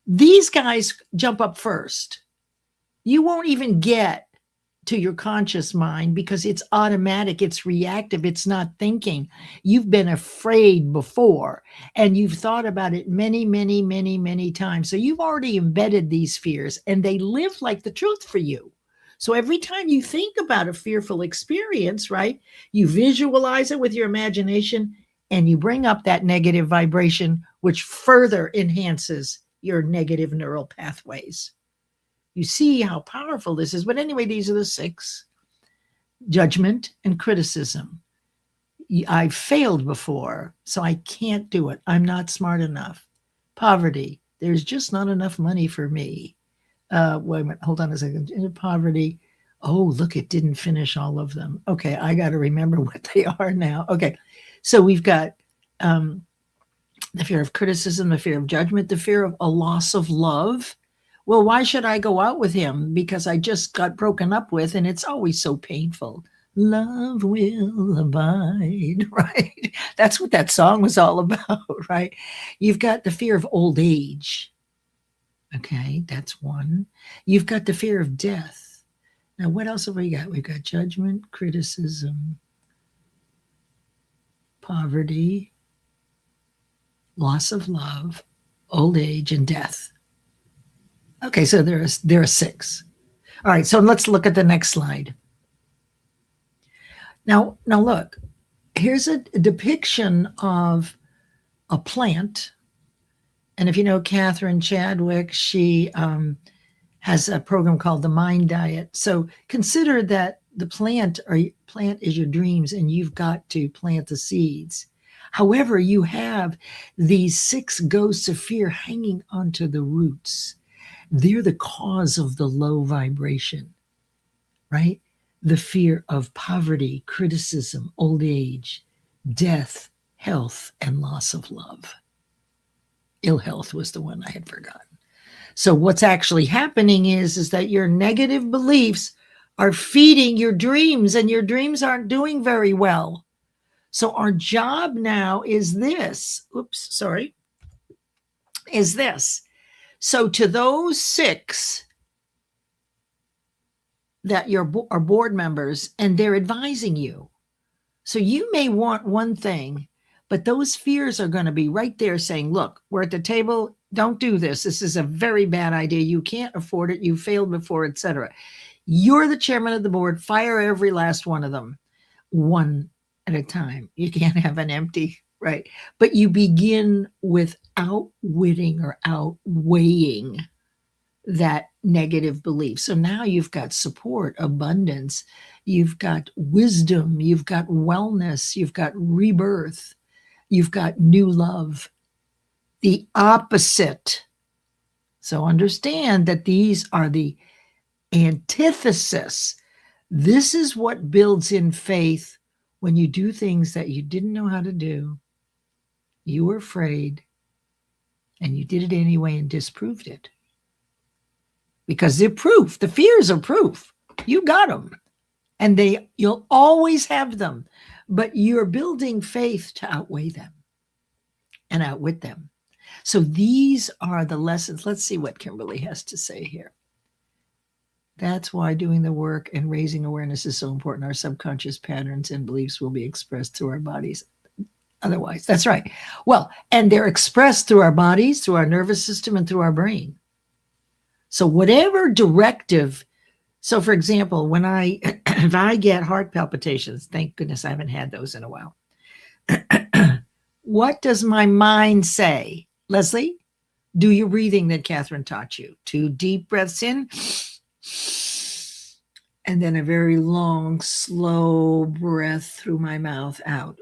these guys jump up first. You won't even get to your conscious mind because it's automatic, it's reactive, it's not thinking. You've been afraid before and you've thought about it many, many, many, many times. So you've already embedded these fears and they live like the truth for you. So every time you think about a fearful experience, right, you visualize it with your imagination and you bring up that negative vibration, which further enhances your negative neural pathways. You see how powerful this is. But anyway, these are the 6. Judgment and criticism. I've failed before, so I can't do it. I'm not smart enough. Poverty. There's just not enough money for me. Wait a minute. Hold on a second. Poverty. Oh, look, it didn't finish all of them. Okay, I got to remember what they are now. Okay, so we've got the fear of criticism, the fear of judgment, the fear of a loss of love. Well, why should I go out with him? Because I just got broken up with, and it's always so painful. Love will abide, right? That's what that song was all about, right? You've got the fear of old age. Okay, that's one. You've got the fear of death. Now, what else have we got? We've got judgment, criticism, poverty, loss of love, old age, and death. Okay, so there are 6. All right, so let's look at the next slide. Now look, here's a depiction of a plant. And if you know Catherine Chadwick, she has a program called the Mind Diet. So consider that the plant is your dreams, and you've got to plant the seeds. However, you have these 6 ghosts of fear hanging onto the roots. They're the cause of the low vibration, right? The fear of poverty, criticism, old age, death, health, and loss of love. Ill health was the one I had forgotten. So what's actually happening is that your negative beliefs are feeding your dreams, and your dreams aren't doing very well. So our job now is this. Is this. So to those 6 that are board members, and they're advising you. So you may want one thing, but those fears are going to be right there saying, look, we're at the table. Don't do this. This is a very bad idea. You can't afford it. You failed before, etc. You're the chairman of the board. Fire every last one of them, one at a time. You can't have an empty, right? But you begin with outwitting or outweighing that negative belief. So now you've got support, abundance, you've got wisdom, you've got wellness, you've got rebirth, you've got new love. The opposite. So understand that these are the antithesis. This is what builds in faith when you do things that you didn't know how to do. You were afraid, and you did it anyway and disproved it. Because they're proof. The fears are proof. You got them. And you'll always have them. But you're building faith to outweigh them and outwit them. So these are the lessons. Let's see what Kimberly has to say here. That's why doing the work and raising awareness is so important. Our subconscious patterns and beliefs will be expressed through our bodies. Otherwise, that's right. Well, and they're expressed through our bodies, through our nervous system, and through our brain. So whatever directive, so for example, if I get heart palpitations, thank goodness I haven't had those in a while. What does my mind say? Leslie, do your breathing that Catherine taught you. 2 deep breaths in, and then a very long, slow breath through my mouth out.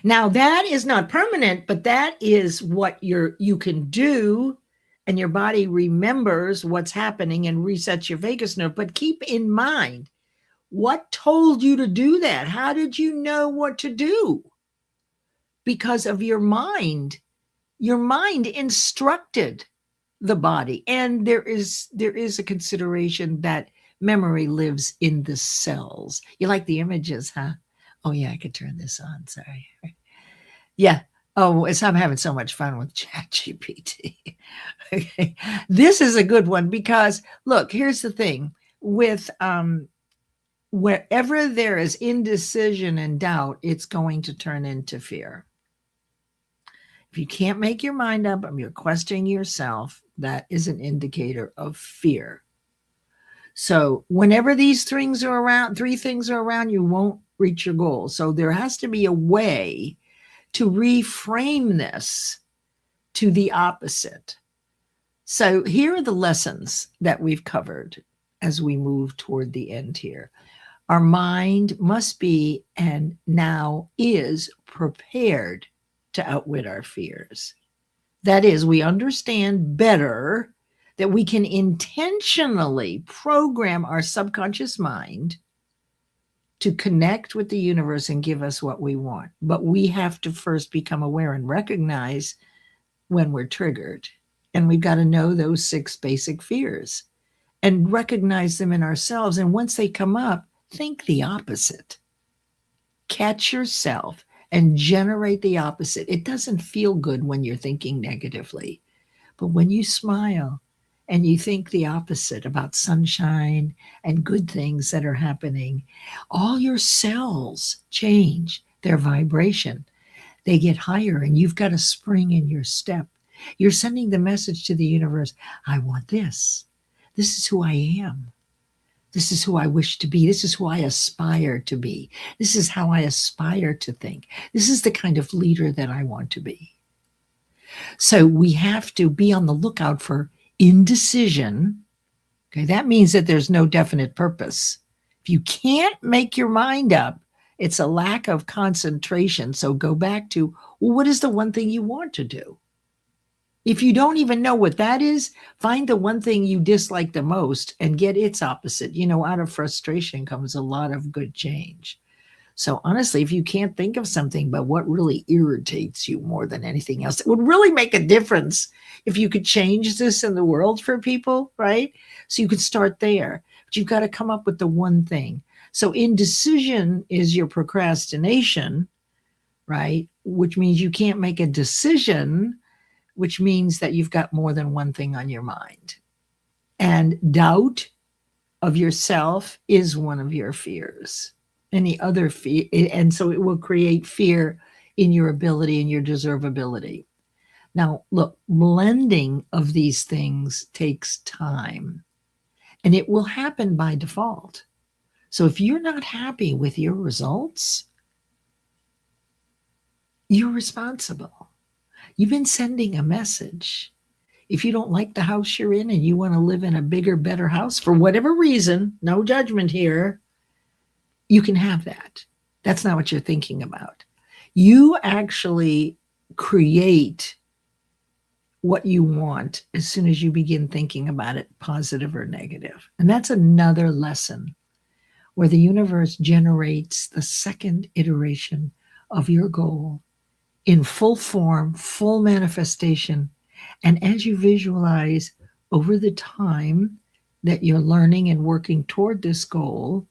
Now that is not permanent, but that is what you can do, and your body remembers what's happening and resets your vagus nerve. But keep in mind, what told you to do that? How did you know what to do? Because of your mind. Your mind instructed the body. And there is a consideration that memory lives in the cells. You like the images, huh? Oh, yeah, I could turn this on. Sorry. Yeah. Oh, I'm having so much fun with ChatGPT. Okay. This is a good one because, look, here's the thing. With wherever there is indecision and doubt, it's going to turn into fear. If you can't make your mind up and you're questioning yourself, that is an indicator of fear. So whenever these three things are around, you won't reach your goal. So there has to be a way to reframe this to the opposite. So here are the lessons that we've covered as we move toward the end here. Our mind must be, and now is, prepared to outwit our fears. That is, we understand better that we can intentionally program our subconscious mind to connect with the universe and give us what we want. But we have to first become aware and recognize when we're triggered. And we've got to know those 6 basic fears and recognize them in ourselves. And once they come up, think the opposite. Catch yourself and generate the opposite. It doesn't feel good when you're thinking negatively. But when you smile and you think the opposite about sunshine and good things that are happening, all your cells change their vibration. They get higher, and you've got a spring in your step. You're sending the message to the universe, I want this. This is who I am. This is who I wish to be. This is who I aspire to be. This is how I aspire to think. This is the kind of leader that I want to be. So we have to be on the lookout for indecision. Okay, that means that there's no definite purpose. If you can't make your mind up, it's a lack of concentration. So go back to, well, what is the one thing you want to do? If you don't even know what that is, find the one thing you dislike the most and get its opposite. You know, out of frustration comes a lot of good change. So honestly, if you can't think of something but what really irritates you more than anything else, it would really make a difference if you could change this in the world for people, right? So you could start there, but you've got to come up with the one thing. So indecision is your procrastination, right? Which means you can't make a decision, which means that you've got more than one thing on your mind. And doubt of yourself is one of your fears. Any other fear, and so it will create fear in your ability and your deservability. Now, look, blending of these things takes time, and it will happen by default. So if you're not happy with your results, you're responsible. You've been sending a message. If you don't like the house you're in and you want to live in a bigger, better house for whatever reason, no judgment here, you can have that. That's not what you're thinking about. You actually create what you want as soon as you begin thinking about it, positive or negative. And that's another lesson where the universe generates the second iteration of your goal in full form, full manifestation. And as you visualize over the time that you're learning and working toward this goal,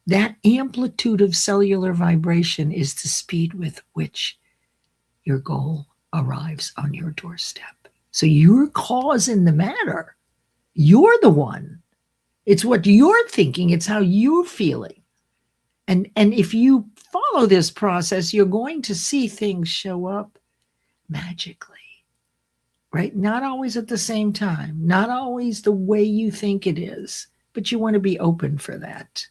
that amplitude of cellular vibration is the speed with which your goal arrives on your doorstep. So you're causing the matter. You're the one. It's what you're thinking. It's how you're feeling. And if you follow this process, you're going to see things show up magically, right? Not always at the same time, not always the way you think it is, but you want to be open for that.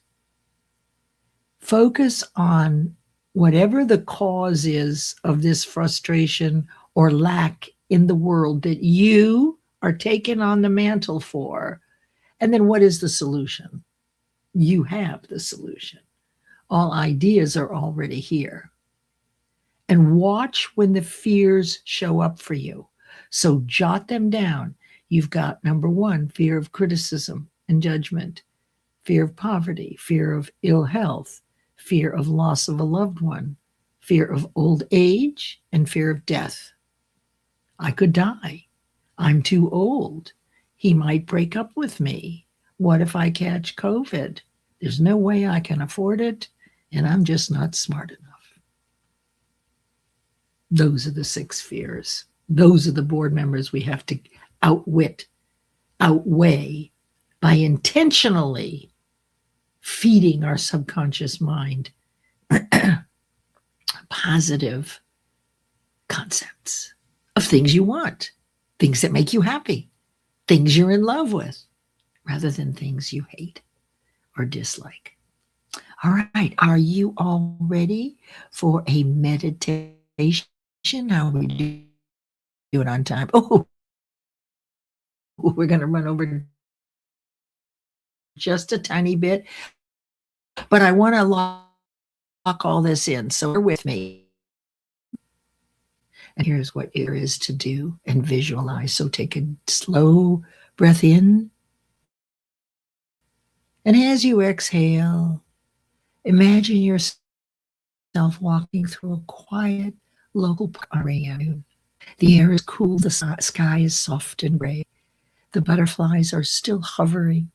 Focus on whatever the cause is of this frustration or lack in the world that you are taking on the mantle for. And then what is the solution? You have the solution. All ideas are already here. And watch when the fears show up for you. So jot them down. You've got, number one, fear of criticism and judgment, fear of poverty, fear of ill health, fear of loss of a loved one, fear of old age, and fear of death. I could die. I'm too old. He might break up with me. What if I catch COVID? There's no way I can afford it, and I'm just not smart enough. Those are the 6 fears. Those are the board members we have to outweigh by intentionally feeding our subconscious mind positive concepts of things you want, things that make you happy, things you're in love with, rather than things you hate or dislike. All right, are you all ready for a meditation? How are we doing on time? Oh, we're going to run over just a tiny bit, but I want to lock all this in. So bear with me. And here's what there is to do and visualize. So take a slow breath in. And as you exhale, imagine yourself walking through a quiet local park area. The air is cool, the sky is soft and gray. The butterflies are still hovering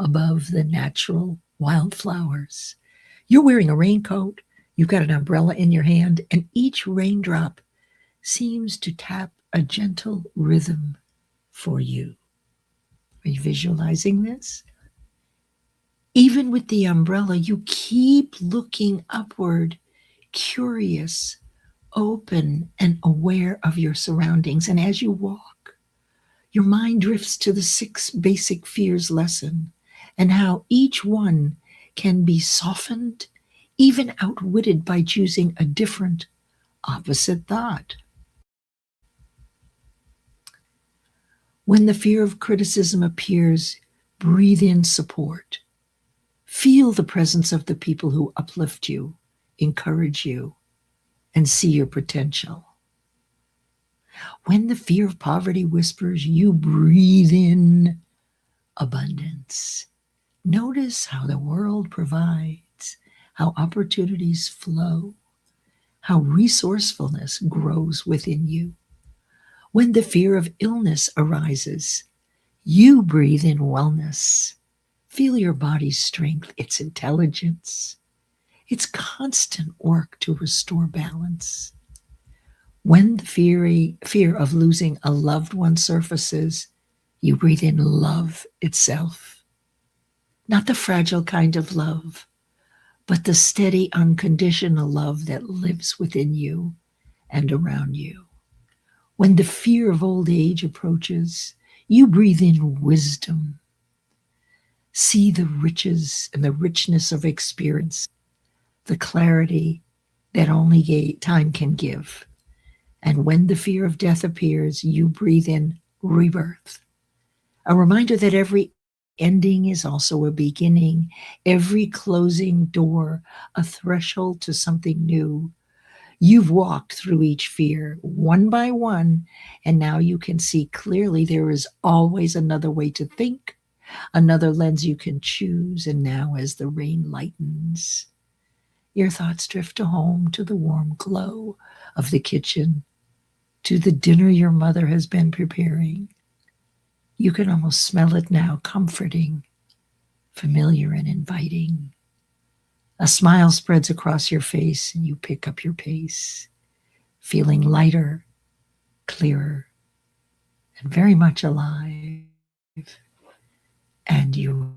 above the natural wildflowers. You're wearing a raincoat, you've got an umbrella in your hand, and each raindrop seems to tap a gentle rhythm for you. Are you visualizing this? Even with the umbrella, you keep looking upward, curious, open, and aware of your surroundings. And as you walk, your mind drifts to the 6 basic fears lesson and how each one can be softened, even outwitted by choosing a different, opposite thought. When the fear of criticism appears, breathe in support. Feel the presence of the people who uplift you, encourage you, and see your potential. When the fear of poverty whispers, you breathe in abundance. Notice how the world provides, how opportunities flow, how resourcefulness grows within you. When the fear of illness arises, you breathe in wellness. Feel your body's strength, its intelligence, its constant work to restore balance. When the fear of losing a loved one surfaces, you breathe in love itself. Not the fragile kind of love, but the steady, unconditional love that lives within you and around you. When the fear of old age approaches, you breathe in wisdom. See the riches and the richness of experience, the clarity that only time can give. And when the fear of death appears, you breathe in rebirth. A reminder that every ending is also a beginning, every closing door, a threshold to something new. You've walked through each fear one by one, and now you can see clearly there is always another way to think, another lens you can choose. And now as the rain lightens, your thoughts drift home to the warm glow of the kitchen, to the dinner your mother has been preparing. You can almost smell it now, comforting, familiar, and inviting. A smile spreads across your face and you pick up your pace, feeling lighter, clearer, and very much alive. And you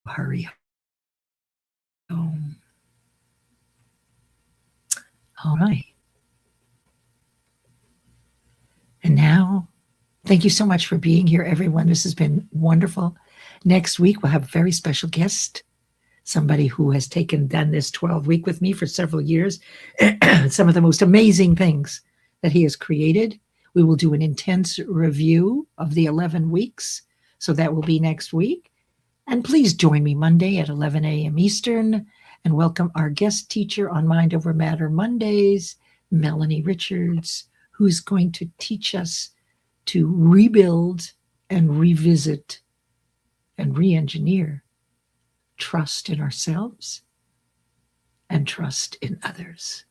hurry home. All right. And now, thank you so much for being here, everyone. This has been wonderful. Next week, we'll have a very special guest, somebody who has done this 12-week with me for several years. Some of the most amazing things that he has created. We will do an intense review of the 11 weeks. So that will be next week. And please join me Monday at 11 a.m. Eastern and welcome our guest teacher on Mind Over Matter Mondays, Melanie Richards, who's going to teach us to rebuild and revisit and re-engineer trust in ourselves and trust in others.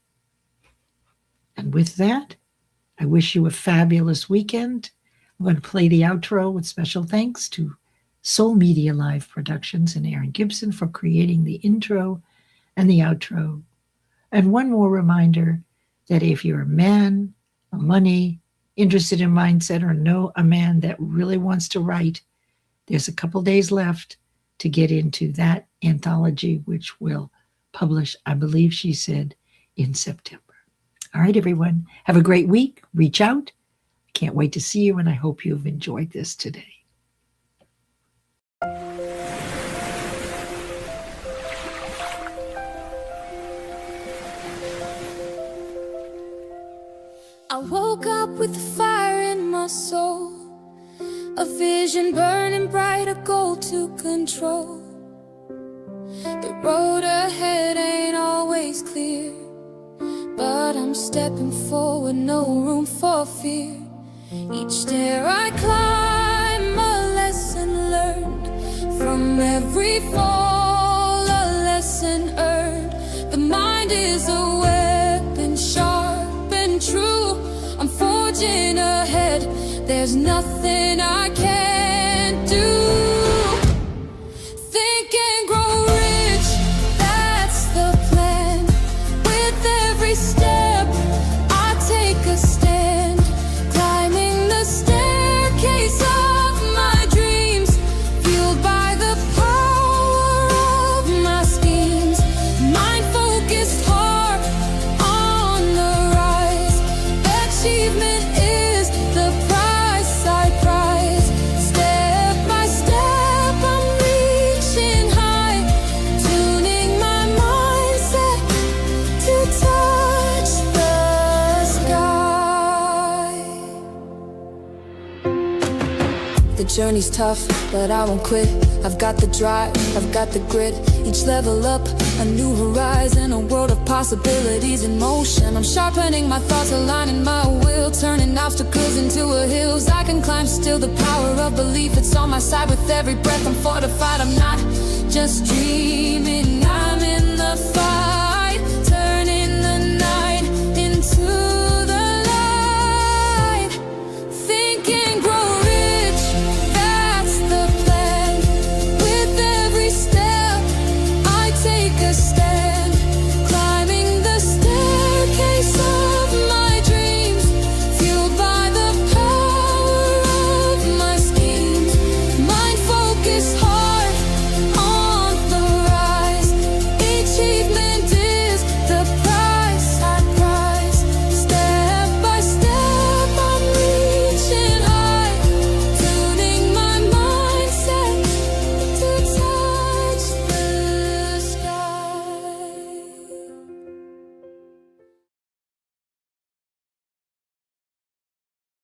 And with that, I wish you a fabulous weekend. I'm going to play the outro with special thanks to Soul Media Live Productions and Aaron Gibson for creating the intro and the outro. And one more reminder that if you're a man, a money, interested in mindset, or know a man that really wants to write, there's a couple days left to get into that anthology, which will publish, I believe she said, in September. All right, everyone, have a great week. Reach out. I can't wait to see you, and I hope you've enjoyed this today. I woke up with a fire in my soul, a vision burning bright, a goal to control. The road ahead ain't always clear, but I'm stepping forward, no room for fear. Each stair I climb, a lesson learned. From every fall, a lesson earned. The mind is a weapon, sharp and true. I'm forging ahead, there's nothing I can't do. Think and grow rich, that's the plan. With every step, I take a stand. Climbing the staircase of my dreams. journey's tough, but I won't quit. I've got the drive, I've got the grit. Each level up, a new horizon, a world of possibilities in motion. I'm sharpening my thoughts, aligning my will, turning obstacles into hills I can climb still. The power of belief, it's on my side. With every breath I'm fortified. I'm not just dreaming